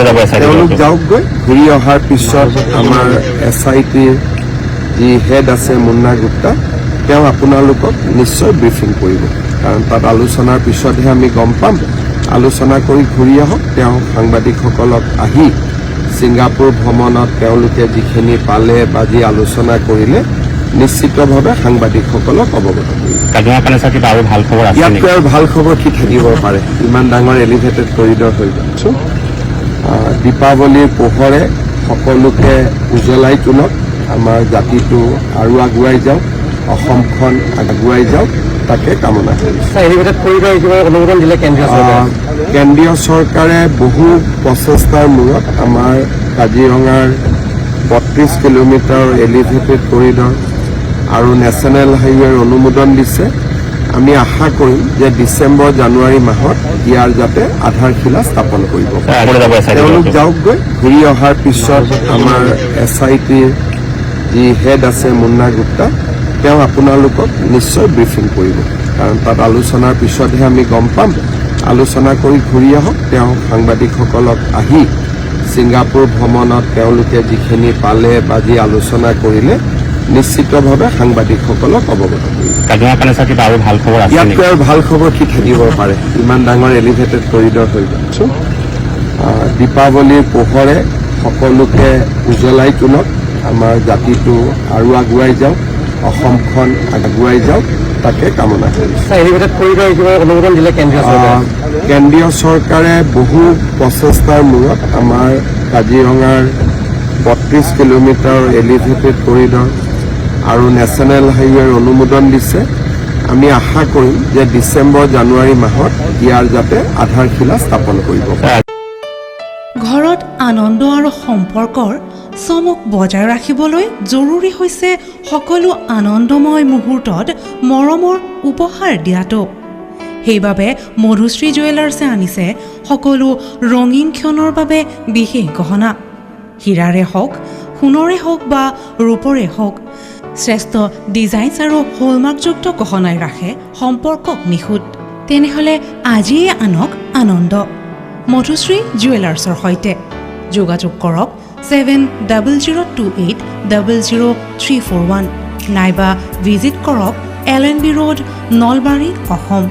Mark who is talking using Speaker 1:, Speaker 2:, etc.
Speaker 1: তেওঁলোক যাওকগৈ ঘূৰি অহাৰ পিছত আমাৰ SITৰ যি হেড আছে মুন্না গুপ্তা তেওঁ আপোনালোকক নিশ্চয় ব্ৰিফিং কৰিব কাৰণ তাত আলোচনাৰ পিছতহে আমি গম পাম আলোচনা কৰি ঘূৰি আহক তেওঁ সাংবাদিকসকলক আহি ছিংগাপুৰ ভ্ৰমণত তেওঁলোকে যিখিনি পালে বা যি আলোচনা কৰিলে নিশ্চিতভাৱে সাংবাদিকসকলক অৱগত কৰিব ইয়াতকৈ আৰু ভাল খবৰ কি থাকিব পাৰে ইমান ডাঙৰ এলিভেটেড কৰিডৰ হৈ গ'ল দীপাৱলীৰ পোহৰে সকলোকে উজ্বলাই তোলক আমাৰ জাতিটো আৰু আগুৱাই যাওক অসমখন আগুৱাই যাওক তাকে কামনা কৰিছোঁ কেন্দ্ৰীয় চৰকাৰে বহু প্ৰচেষ্টাৰ মূৰত আমাৰ কাজিৰঙাৰ ৩২ কিলোমিটাৰ এলিভেটেড কৰিডৰ আৰু নেশ্যনেল হাইৱেৰ অনুমোদন দিছে আমি আশা কৰিম যে ডিচেম্বৰ জানুৱাৰী মাহত ইয়াৰ যাতে আধাৰশিলা স্থাপন কৰিব তেওঁলোক যাওকগৈ ঘূৰি অহাৰ পিছত আমাৰ SITৰ যি হেড আছে মুন্না গুপ্তা তেওঁ আপোনালোকক নিশ্চয় ব্ৰিফিং কৰিব কাৰণ তাত আলোচনাৰ পিছতহে আমি গম পাম আলোচনা কৰি ঘূৰি আহক তেওঁ সাংবাদিকসকলক আহি ছিংগাপুৰ ভ্ৰমণত তেওঁলোকে যিখিনি পালে বা যি আলোচনা কৰিলে নিশ্চিতভাৱে সাংবাদিকসকলক অৱগত কৰিব ইয়াতকৈ আৰু ভাল খবৰ কি থাকিব পাৰে ইমান ডাঙৰ এলিভেটেড কৰিডৰ হৈ গ'ল দীপাৱলীৰ পোহৰে সকলোকে উজ্বলাই তোলক আমাৰ জাতিটো আৰু আগুৱাই যাওক অসমখন আগুৱাই যাওক তাকে কামনা কৰিছোঁ কেন্দ্ৰীয় চৰকাৰে বহু প্ৰচেষ্টাৰ মূৰত আমাৰ কাজিৰঙাৰ ৩২ কিলোমিটাৰ এলিভেটেড কৰিডৰ আৰু নেশ্যনেল হাইৱেৰ অনুমোদন দিছে আমি আশা কৰিম যে ডিচেম্বৰ জানুৱাৰী মাহত ইয়াৰ যাতে আধাৰশিলা স্থাপন কৰিব
Speaker 2: ঘৰত আনন্দ আৰু সম্পৰ্কৰ চমক বজাই ৰাখিবলৈ জৰুৰী হৈছে সকলো আনন্দময় মুহূৰ্তত মৰমৰ উপহাৰ দিয়াটো সেইবাবে মধুশ্ৰী জুৱেলাৰ্ছে আনিছে সকলো ৰঙীন ক্ষণৰ বাবে বিশেষ গহনা হীৰাৰে হওক সোণৰে হওক বা ৰূপৰে হওক শ্ৰেষ্ঠ ডিজাইনছ আৰু হলমাৰ্কযুক্ত গহনাই ৰাখে সম্পৰ্কক নিখুঁত তেনেহ'লে আজিয়ে আনক আনন্দ মধুশ্ৰী জুৱেলাৰ্ছৰ সৈতে যোগাযোগ কৰক 7002800341 নাইবা ভিজিট কৰক LNB ৰোড নলবাৰী অসম